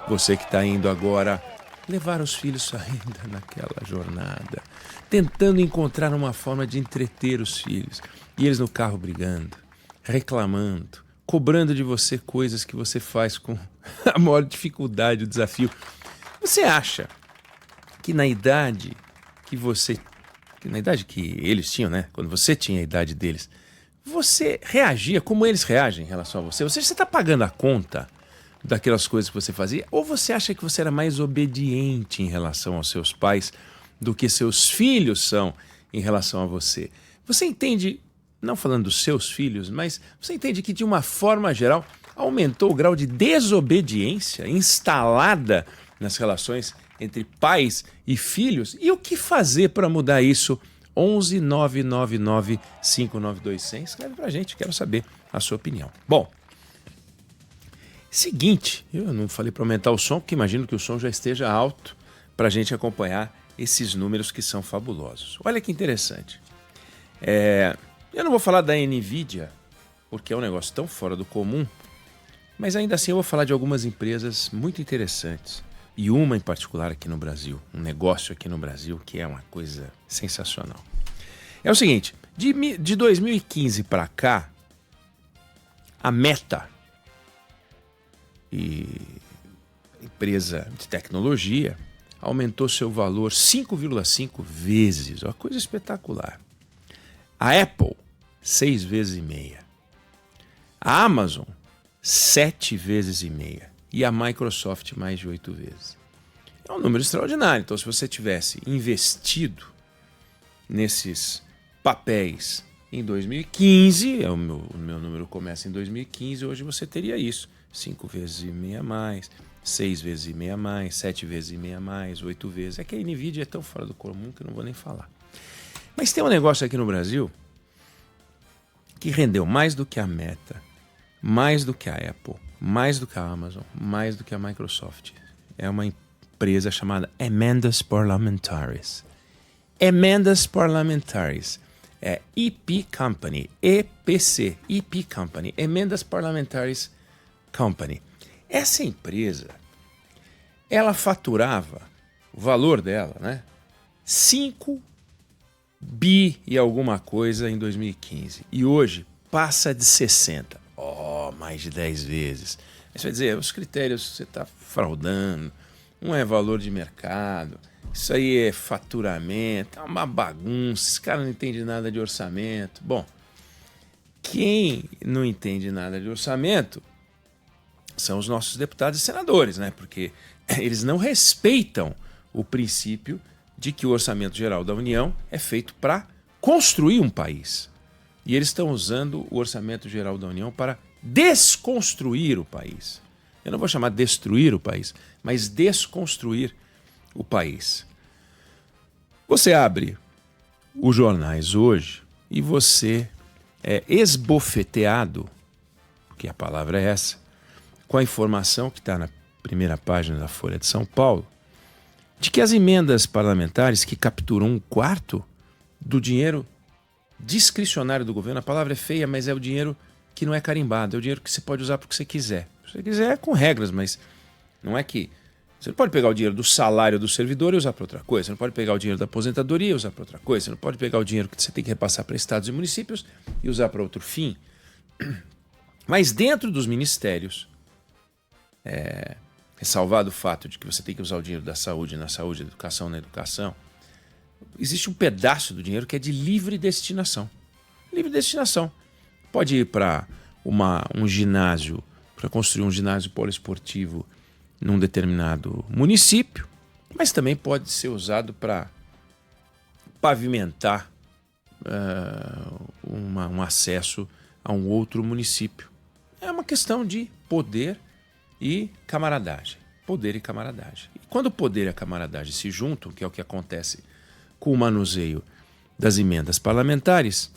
Você que está indo agora levar os filhos ainda naquela jornada, tentando encontrar uma forma de entreter os filhos. E eles no carro brigando, reclamando, cobrando de você coisas que você faz com a maior dificuldade, o desafio. Você acha que na idade que eles tinham, né? Quando você tinha a idade deles, você reagia como eles reagem em relação a você? Ou seja, você está pagando a conta daquelas coisas que você fazia? Ou você acha que você era mais obediente em relação aos seus pais do que seus filhos são em relação a você? Você entende, não falando dos seus filhos, mas você entende que de uma forma geral aumentou o grau de desobediência instalada nas relações entre pais e filhos? E o que fazer para mudar isso? 11 999 592 100. Escreve pra gente, quero saber a sua opinião. Bom, seguinte, eu não falei para aumentar o som, porque imagino que o som já esteja alto para a gente acompanhar esses números que são fabulosos. Olha que interessante. Eu não vou falar da NVIDIA, porque é um negócio tão fora do comum, mas ainda assim eu vou falar de algumas empresas muito interessantes. E uma em particular aqui no Brasil, um negócio aqui no Brasil que é uma coisa sensacional. É o seguinte, de 2015 para cá, a Meta, e empresa de tecnologia, aumentou seu valor 5,5 vezes, uma coisa espetacular. A Apple, 6 vezes e meia. A Amazon, 7 vezes e meia. E a Microsoft, mais de 8 vezes. É um número extraordinário. Então, se você tivesse investido nesses papéis em 2015, o meu número começa em 2015, hoje você teria isso. 5 vezes e meia a mais, 6 vezes e meia a mais, 7 vezes e meia a mais, 8 vezes. É que a NVIDIA é tão fora do comum que eu não vou nem falar. Mas tem um negócio aqui no Brasil que rendeu mais do que a Meta, mais do que a Apple, mais do que a Amazon, mais do que a Microsoft. É uma empresa chamada Emendas Parlamentares. Emendas Parlamentares. É EP Company, EPC, EP Company, Emendas Parlamentares Company. Essa empresa, ela faturava, o valor dela, né? 5 bi e alguma coisa em 2015. E hoje passa de 60. Mais de 10 vezes. Aí você vai dizer, os critérios você está fraudando, não é valor de mercado, isso aí é faturamento, é uma bagunça, esse cara não entende nada de orçamento. Bom, quem não entende nada de orçamento são os nossos deputados e senadores, né? Porque eles não respeitam o princípio de que o orçamento geral da União é feito para construir um país. E eles estão usando o orçamento geral da União para desconstruir o país. Eu não vou chamar destruir o país, mas desconstruir o país. Você abre os jornais hoje e você é esbofeteado, porque a palavra é essa, com a informação que está na primeira página da Folha de São Paulo, de que as emendas parlamentares que capturam 1/4 do dinheiro discricionário do governo, a palavra é feia, mas é o dinheiro que não é carimbado, é o dinheiro que você pode usar para o que você quiser. Se você quiser, é com regras, mas não é que... Você não pode pegar o dinheiro do salário do servidor e usar para outra coisa. Você não pode pegar o dinheiro da aposentadoria e usar para outra coisa. Você não pode pegar o dinheiro que você tem que repassar para estados e municípios e usar para outro fim. Mas dentro dos ministérios, ressalvado o fato de que você tem que usar o dinheiro da saúde na saúde, da educação na educação, existe um pedaço do dinheiro que é de livre destinação. Livre destinação. Pode ir para um ginásio, para construir um ginásio poliesportivo num determinado município, mas também pode ser usado para pavimentar um acesso a um outro município. É uma questão de poder e camaradagem. Poder e camaradagem. E quando o poder e a camaradagem se juntam, que é o que acontece com o manuseio das emendas parlamentares,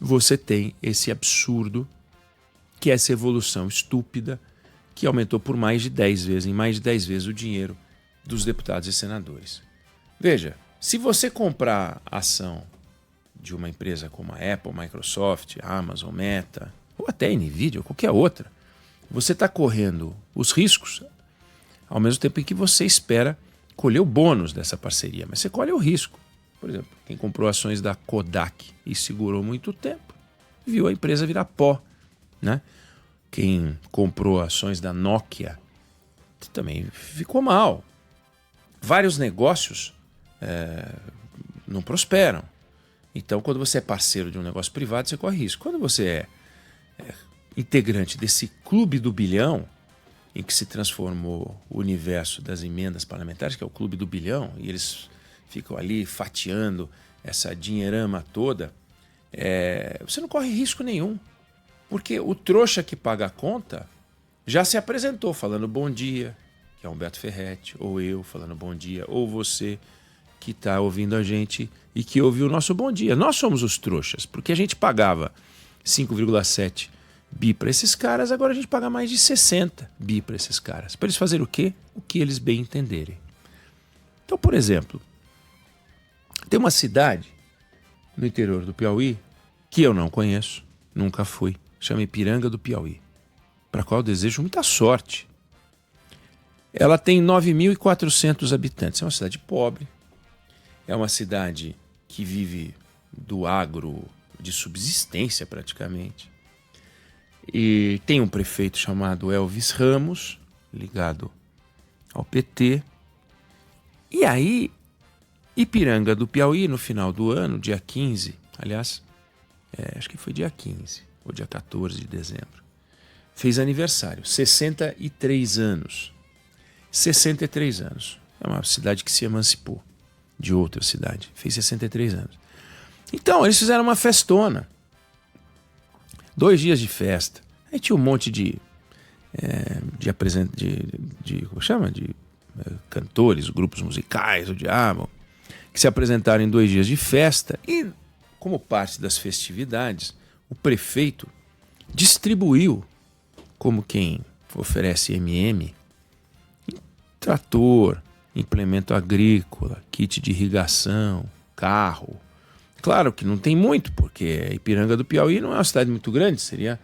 você tem esse absurdo, que é essa evolução estúpida, que aumentou por mais de 10 vezes, em mais de 10 vezes o dinheiro dos deputados e senadores. Veja, se você comprar ação de uma empresa como a Apple, Microsoft, Amazon, Meta, ou até NVIDIA, ou qualquer outra, você está correndo os riscos ao mesmo tempo em que você espera colher o bônus dessa parceria, mas você colhe o risco. Por exemplo, quem comprou ações da Kodak e segurou muito tempo, viu a empresa virar pó, né? Quem comprou ações da Nokia também ficou mal. Vários negócios não prosperam. Então, quando você é parceiro de um negócio privado, você corre risco. Quando você é integrante desse clube do bilhão, em que se transformou o universo das emendas parlamentares, que é o clube do bilhão, e eles ficam ali fatiando essa dinheirama toda, você não corre risco nenhum. Porque o trouxa que paga a conta já se apresentou falando bom dia, que é Humberto Ferretti, ou eu falando bom dia, ou você que está ouvindo a gente e que ouviu o nosso bom dia. Nós somos os trouxas, porque a gente pagava 5,7 bi para esses caras, agora a gente paga mais de 60 bi para esses caras. Para eles fazerem o quê? O que eles bem entenderem. Então, por exemplo, tem uma cidade no interior do Piauí que eu não conheço, nunca fui, chama Ipiranga do Piauí, para a qual eu desejo muita sorte. Ela tem 9.400 habitantes, é uma cidade pobre, é uma cidade que vive do agro de subsistência praticamente. E tem um prefeito chamado Elvis Ramos, ligado ao PT. E aí, Ipiranga do Piauí, no final do ano, dia 15, aliás, acho que foi dia 15 ou dia 14 de dezembro, fez aniversário, 63 anos. 63 anos. É uma cidade que se emancipou de outra cidade. Fez 63 anos. Então, eles fizeram uma festona. 2 dias de festa. Aí tinha um monte de cantores, grupos musicais, o diabo, que se apresentaram em 2 dias de festa. E, como parte das festividades, o prefeito distribuiu, como quem oferece MM, trator, implemento agrícola, kit de irrigação, carro. Claro que não tem muito, porque Ipiranga do Piauí não é uma cidade muito grande, seria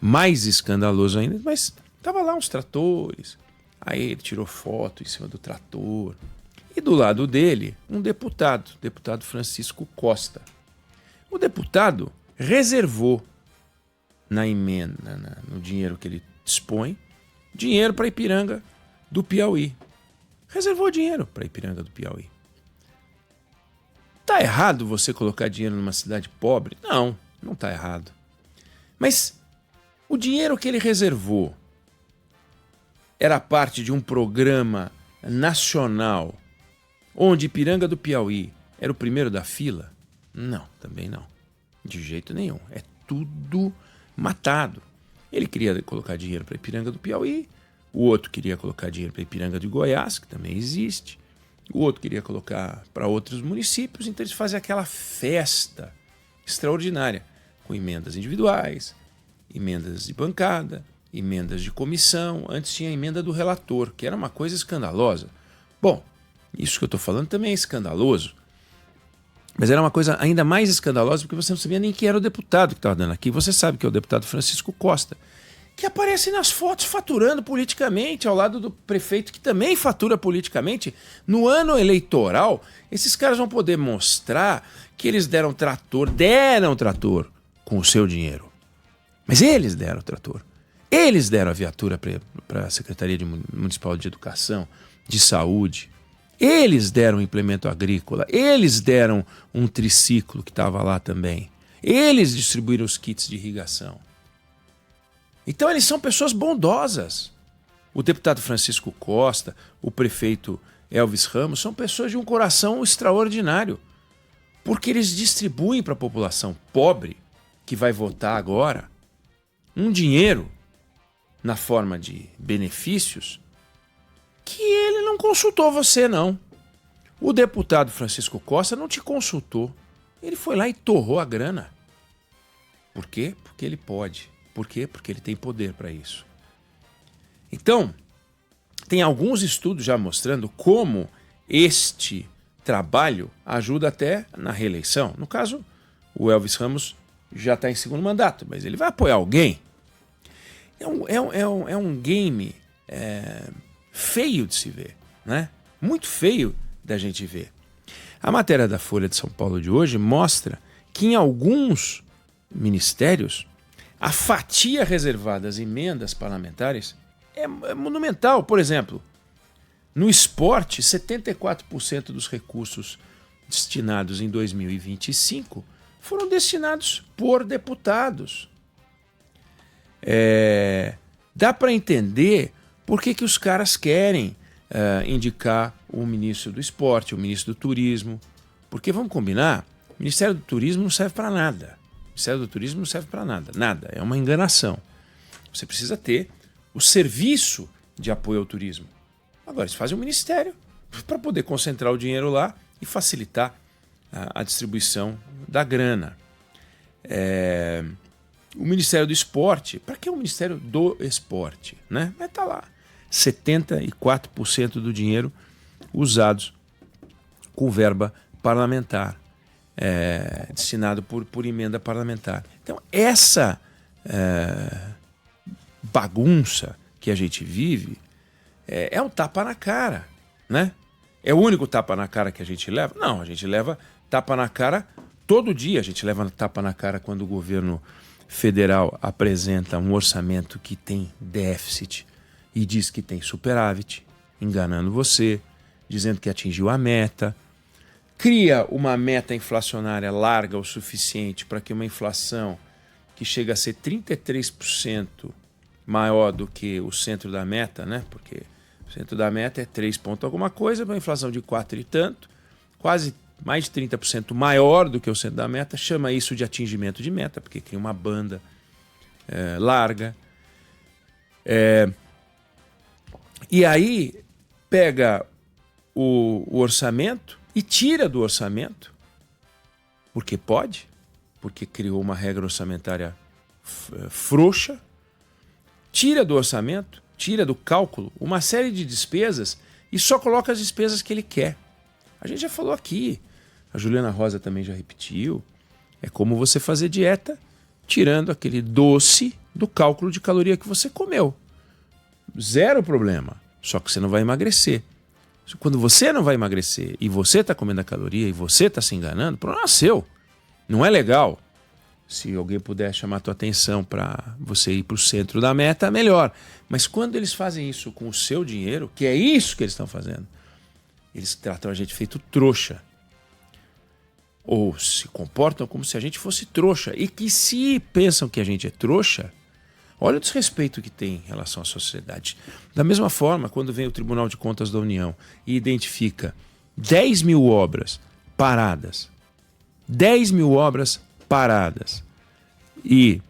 mais escandaloso ainda, mas estava lá uns tratores. Aí ele tirou foto em cima do trator. E do lado dele, um deputado, deputado Francisco Costa. O deputado reservou na emenda, no dinheiro que ele dispõe, dinheiro para Ipiranga do Piauí. Reservou dinheiro para Ipiranga do Piauí. Tá errado você colocar dinheiro numa cidade pobre? Não, não tá errado. Mas o dinheiro que ele reservou era parte de um programa nacional onde Ipiranga do Piauí era o primeiro da fila? Não, também não. De jeito nenhum. É tudo matado. Ele queria colocar dinheiro para Ipiranga do Piauí, o outro queria colocar dinheiro para Ipiranga de Goiás, que também existe, o outro queria colocar para outros municípios, então eles fazem aquela festa extraordinária, com emendas individuais, emendas de bancada, emendas de comissão. Antes tinha a emenda do relator, que era uma coisa escandalosa. Bom, isso que eu estou falando também é escandaloso, mas era uma coisa ainda mais escandalosa porque você não sabia nem quem era o deputado que estava dando aqui. Você sabe que é o deputado Francisco Costa, que aparece nas fotos faturando politicamente ao lado do prefeito, que também fatura politicamente. No ano eleitoral, esses caras vão poder mostrar que eles deram trator com o seu dinheiro. Mas eles deram o trator. Eles deram a viatura para a Secretaria Municipal de Educação, de Saúde. Eles deram um implemento agrícola. Eles deram um triciclo que estava lá também. Eles distribuíram os kits de irrigação. Então eles são pessoas bondosas. O deputado Francisco Costa, o prefeito Elvis Ramos, são pessoas de um coração extraordinário. Porque eles distribuem para a população pobre, que vai votar agora, um dinheiro na forma de benefícios que ele não consultou você, não. O deputado Francisco Costa não te consultou. Ele foi lá e torrou a grana. Por quê? Porque ele pode. Por quê? Porque ele tem poder para isso. Então, tem alguns estudos já mostrando como este trabalho ajuda até na reeleição. No caso, o Elvis Ramos já está em segundo mandato, mas ele vai apoiar alguém. É um game feio de se ver, né? Muito feio da gente ver. A matéria da Folha de São Paulo de hoje mostra que em alguns ministérios a fatia reservada às emendas parlamentares é monumental. Por exemplo, no esporte, 74% dos recursos destinados em 2025 foram destinados por deputados. Dá para entender por que os caras querem indicar o ministro do esporte, o ministro do turismo. Porque, vamos combinar, o Ministério do Turismo não serve para nada. O Ministério do Turismo não serve para nada. Nada. É uma enganação. Você precisa ter o serviço de apoio ao turismo. Agora, eles fazem um ministério para poder concentrar o dinheiro lá e facilitar a distribuição da grana. O Ministério do Esporte, para que é o Ministério do Esporte? Né? Mas está lá. 74% do dinheiro usados com verba parlamentar, destinado por emenda parlamentar. Então, essa bagunça que a gente vive é um tapa na cara, né? É o único tapa na cara que a gente leva? Não, a gente leva tapa na cara todo dia. A gente leva tapa na cara quando o governo federal apresenta um orçamento que tem déficit e diz que tem superávit, enganando você, dizendo que atingiu a meta, cria uma meta inflacionária larga o suficiente para que uma inflação que chega a ser 33% maior do que o centro da meta, né? Porque o centro da meta é 3 ponto alguma coisa, uma inflação de 4 e tanto, quase mais de 30% maior do que o centro da meta, chama isso de atingimento de meta, porque cria uma banda larga. E aí pega o orçamento e tira do orçamento, porque pode, porque criou uma regra orçamentária frouxa, tira do orçamento, tira do cálculo uma série de despesas e só coloca as despesas que ele quer. A gente já falou aqui, a Juliana Rosa também já repetiu, é como você fazer dieta tirando aquele doce do cálculo de caloria que você comeu. Zero problema, só que você não vai emagrecer. Quando você não vai emagrecer e você está comendo a caloria e você está se enganando, o problema é seu. Não é legal. Se alguém puder chamar a tua atenção para você ir para o centro da meta, melhor. Mas quando eles fazem isso com o seu dinheiro, que é isso que eles estão fazendo, eles tratam a gente feito trouxa. Ou se comportam como se a gente fosse trouxa. E que se pensam que a gente é trouxa, olha o desrespeito que tem em relação à sociedade. Da mesma forma, quando vem o Tribunal de Contas da União e identifica 10 mil obras paradas, 10 mil obras paradas e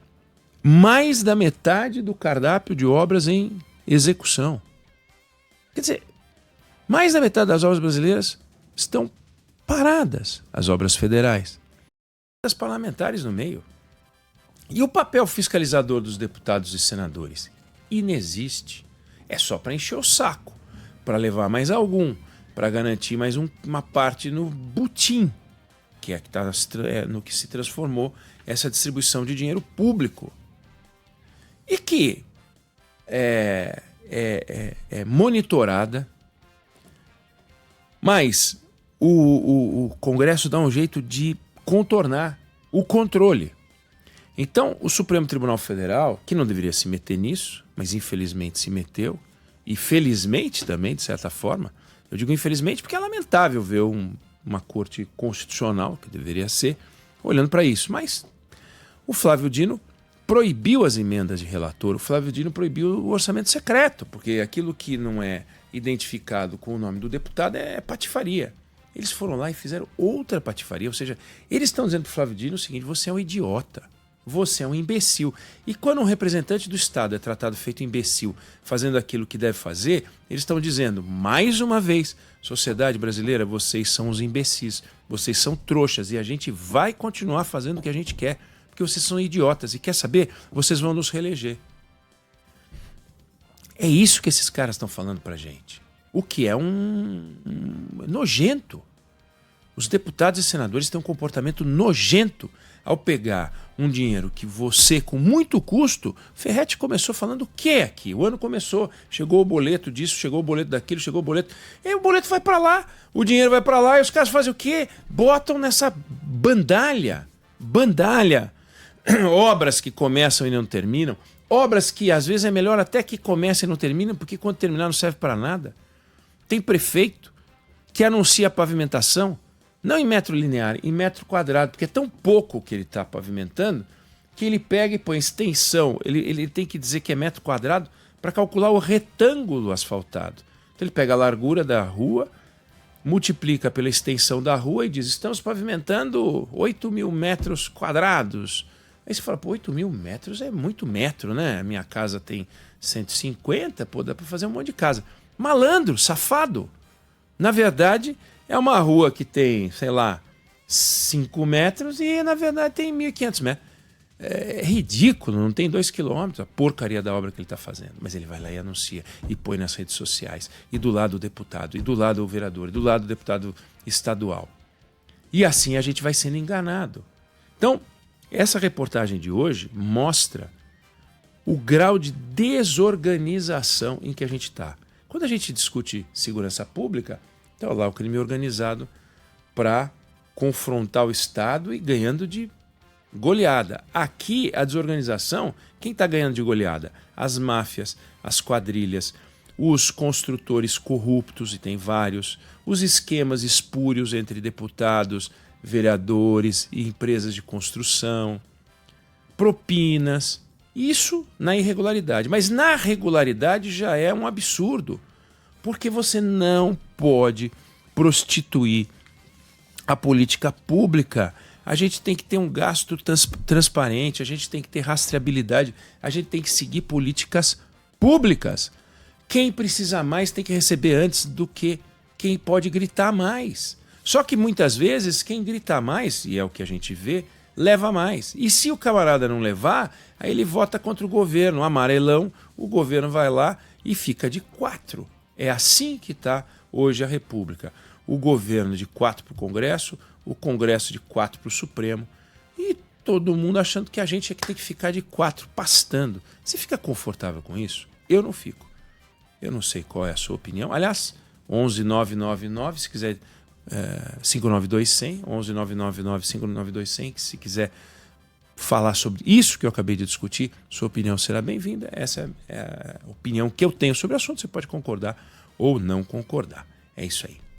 mais da metade do cardápio de obras em execução. Quer dizer, mais da metade das obras brasileiras estão paradas, as obras federais. As parlamentares no meio. E o papel fiscalizador dos deputados e senadores? Inexiste. É só para encher o saco, para levar mais algum, para garantir mais uma parte no butim, que é no que se transformou essa distribuição de dinheiro público. E que é monitorada, mas o Congresso dá um jeito de contornar o controle. Então, o Supremo Tribunal Federal, que não deveria se meter nisso, mas infelizmente se meteu, e felizmente também, de certa forma, eu digo infelizmente porque é lamentável ver uma corte constitucional, que deveria ser, olhando para isso. Mas o Flávio Dino proibiu as emendas de relator, o Flávio Dino proibiu o orçamento secreto, porque aquilo que não é identificado com o nome do deputado é patifaria. Eles foram lá e fizeram outra patifaria, ou seja, eles estão dizendo para o Flávio Dino o seguinte: você é um idiota, você é um imbecil. E quando um representante do Estado é tratado feito imbecil, fazendo aquilo que deve fazer, eles estão dizendo, mais uma vez, sociedade brasileira, vocês são os imbecis, vocês são trouxas e a gente vai continuar fazendo o que a gente quer, porque vocês são idiotas e quer saber, vocês vão nos reeleger. É isso que esses caras estão falando pra gente. O que é nojento. Os deputados e senadores têm um comportamento nojento ao pegar um dinheiro que você, com muito custo, Ferretti começou falando o que aqui? O ano começou, chegou o boleto disso, chegou o boleto daquilo, chegou o boleto, e o boleto vai para lá, o dinheiro vai para lá, e os caras fazem o quê? Botam nessa bandalha, obras que começam e não terminam, obras que às vezes é melhor até que comecem e não terminam, porque quando terminar não serve para nada. Tem prefeito que anuncia a pavimentação, não em metro linear, em metro quadrado, porque é tão pouco que ele está pavimentando que ele pega e põe extensão. Ele tem que dizer que é metro quadrado para calcular o retângulo asfaltado. Então ele pega a largura da rua, multiplica pela extensão da rua e diz: estamos pavimentando 8.000 metros quadrados. Aí você fala: pô, 8.000 metros é muito metro, né? A minha casa tem 150, pô, dá para fazer um monte de casa. Malandro, safado. Na verdade, é uma rua que tem, sei lá, 5 metros e, na verdade, tem 1.500 metros. É ridículo, não tem 2 quilômetros, a porcaria da obra que ele está fazendo. Mas ele vai lá e anuncia, e põe nas redes sociais, e do lado o deputado, e do lado o vereador, e do lado o deputado estadual. E assim a gente vai sendo enganado. Então, essa reportagem de hoje mostra o grau de desorganização em que a gente está. Quando a gente discute segurança pública, está lá o crime organizado para confrontar o Estado e ganhando de goleada. Aqui, a desorganização, quem está ganhando de goleada? As máfias, as quadrilhas, os construtores corruptos, e tem vários, os esquemas espúrios entre deputados, vereadores e empresas de construção, propinas. Isso na irregularidade. Mas na regularidade já é um absurdo, porque você não pode prostituir a política pública. A gente tem que ter um gasto transparente, a gente tem que ter rastreabilidade, a gente tem que seguir políticas públicas. Quem precisa mais tem que receber antes do que quem pode gritar mais. Só que muitas vezes quem grita mais, e é o que a gente vê, leva mais. E se o camarada não levar, aí ele vota contra o governo, amarelão, o governo vai lá e fica de 4. É assim que está hoje a República. O governo de 4 para o Congresso, o Congresso de 4 para o Supremo, e todo mundo achando que a gente é que tem que ficar de 4, pastando. Você fica confortável com isso? Eu não fico. Eu não sei qual é a sua opinião. Aliás, 11999, se quiser... 592-100, 11999-592-100, que se quiser falar sobre isso que eu acabei de discutir, sua opinião será bem-vinda. Essa é a opinião que eu tenho sobre o assunto. Você pode concordar ou não concordar. É isso aí.